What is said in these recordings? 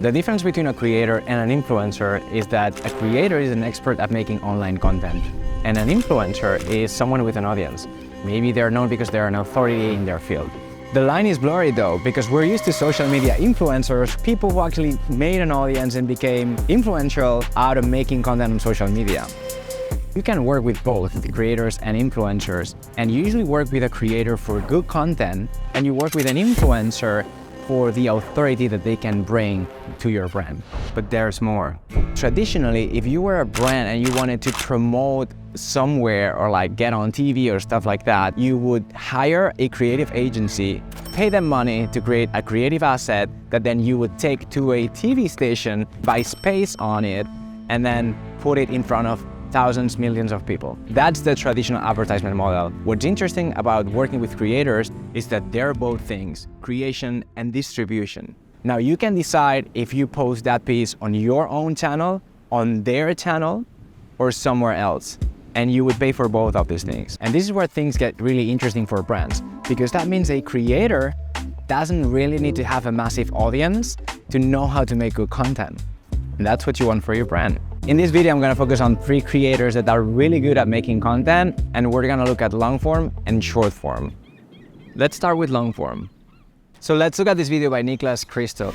The difference between a creator and an influencer is that a creator is an expert at making online content, and an influencer is someone with an audience. Maybe they're known because they're an authority in their field. The line is blurry though, because we're used to social media influencers, people who actually made an audience and became influential out of making content on social media. You can work with both the creators and influencers, and you usually work with a creator for good content, and you work with an influencer for the authority that they can bring to your brand. But there's more. Traditionally, if you were a brand and you wanted to promote somewhere or like get on TV or stuff like that, you would hire a creative agency, pay them money to create a creative asset that then you would take to a TV station, buy space on it, and then put it in front of thousands, millions of people. That's the traditional advertisement model. What's interesting about working with creators is that they're both things, creation and distribution. Now you can decide if you post that piece on your own channel, on their channel, or somewhere else. And you would pay for both of these things. And this is where things get really interesting for brands, because that means a creator doesn't really need to have a massive audience to know how to make good content. And that's what you want for your brand. In this video, I'm gonna focus on 3 creators that are really good at making content, and we're gonna look at long form and short form. Let's start with long form. So let's look at this video by Niklas Christl.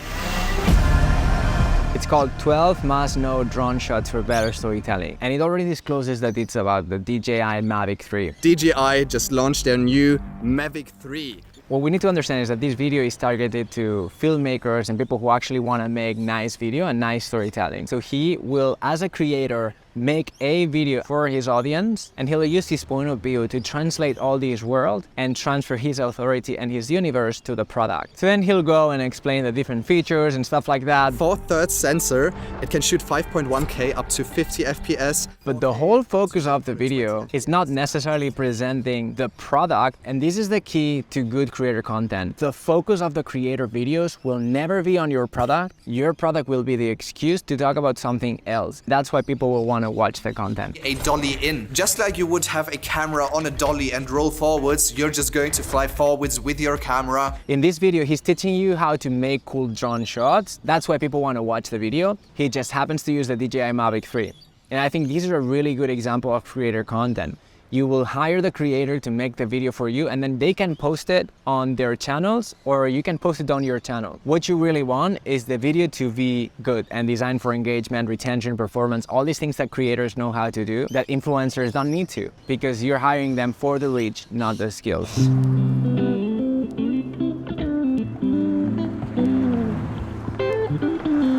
It's called 12 must-know drone shots for better storytelling. And it already discloses that it's about the DJI Mavic 3. DJI just launched their new Mavic 3. What we need to understand is that this video is targeted to filmmakers and people who actually want to make nice video and nice storytelling. So he will, as a creator, make a video for his audience, and he'll use his point of view to translate all this world and transfer his authority and his universe to the product. So then he'll go and explain the different features and stuff like that. 4/3 sensor, it can shoot 5.1K up to 50 FPS. But the whole focus of the video is not necessarily presenting the product, and this is the key to good creator content. The focus of the creator videos will never be on your product. Your product will be the excuse to talk about something else. That's why people will want to watch the content. A dolly in. Just like you would have a camera on a dolly and roll forwards, you're just going to fly forwards with your camera. In this video, he's teaching you how to make cool drone shots. That's why people want to watch the video. He just happens to use the DJI Mavic 3. And I think these are a really good example of creator content. You will hire the creator to make the video for you, and then they can post it on their channels, or you can post it on your channel. What you really want is the video to be good and designed for engagement, retention, performance, all these things that creators know how to do that influencers don't need to, because you're hiring them for the reach, not the skills.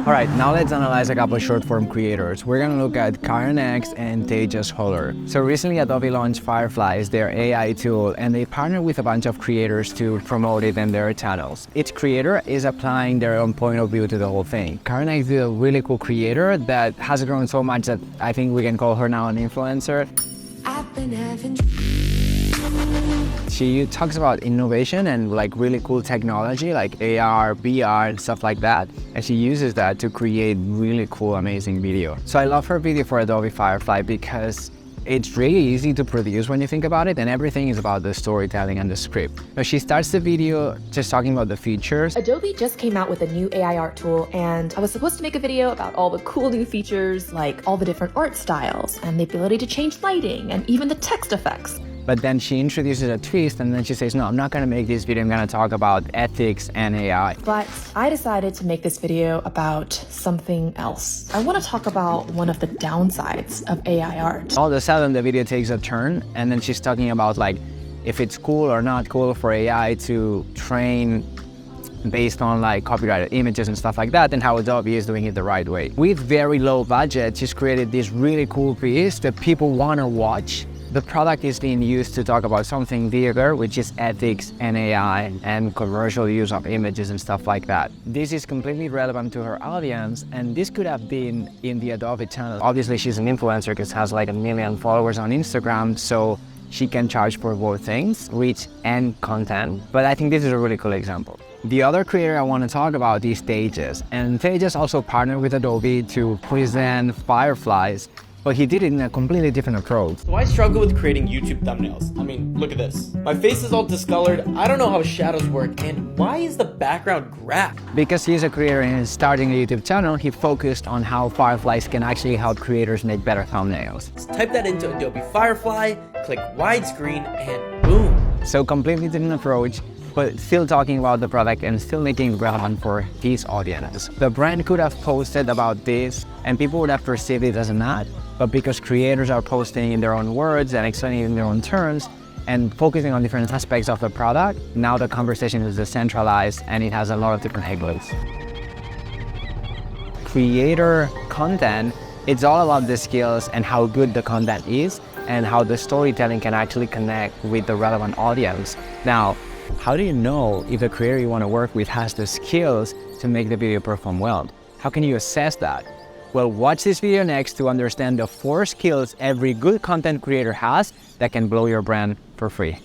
All right, now let's analyze a couple of short-form creators. We're gonna look at Karen X and Tejas Hullur. So recently Adobe launched Fireflies, their AI tool, and they partnered with a bunch of creators to promote it in their channels. Each creator is applying their own point of view to the whole thing. Karen X is a really cool creator that has grown so much that I think we can call her now an influencer. She talks about innovation and like really cool technology like AR, VR and stuff like that. And she uses that to create really cool, amazing video. So I love her video for Adobe Firefly because it's really easy to produce when you think about it, and everything is about the storytelling and the script. Now she starts the video just talking about the features. Adobe just came out with a new AI art tool, and I was supposed to make a video about all the cool new features, like all the different art styles and the ability to change lighting and even the text effects. But then she introduces a twist, and then she says, no, I'm not gonna make this video, I'm gonna talk about ethics and AI. But I decided to make this video about something else. I wanna talk about one of the downsides of AI art. All of a sudden the video takes a turn, and then she's talking about like, if it's cool or not cool for AI to train based on like copyrighted images and stuff like that, and how Adobe is doing it the right way. With very low budget, she's created this really cool piece that people wanna watch. The product is being used to talk about something bigger, which is ethics and AI and commercial use of images and stuff like that. This is completely relevant to her audience, and this could have been in the Adobe channel. Obviously, she's an influencer because has like 1 million followers on Instagram, so she can charge for both things, reach and content. But I think this is a really cool example. The other creator I want to talk about is Tejas, and Tejas also partnered with Adobe to present Fireflies. but he did it in a completely different approach. So I struggle with creating YouTube thumbnails. I mean, look at this. My face is all discolored, I don't know how shadows work, and why is the background gray? Because he's a creator and he's starting a YouTube channel, he focused on how Fireflies can actually help creators make better thumbnails. Let's type that into Adobe Firefly, click widescreen, and boom. So completely different approach, but still talking about the product and still making it relevant for his audience. The brand could have posted about this and people would have perceived it as an ad, but because creators are posting in their own words and explaining in their own terms and focusing on different aspects of the product, now the conversation is decentralized and it has a lot of different angles. Creator content, it's all about the skills and how good the content is and how the storytelling can actually connect with the relevant audience. Now, how do you know if the creator you want to work with has the skills to make the video perform well? How can you assess that? Well, watch this video next to understand the 4 skills every good content creator has that can blow your brand for free.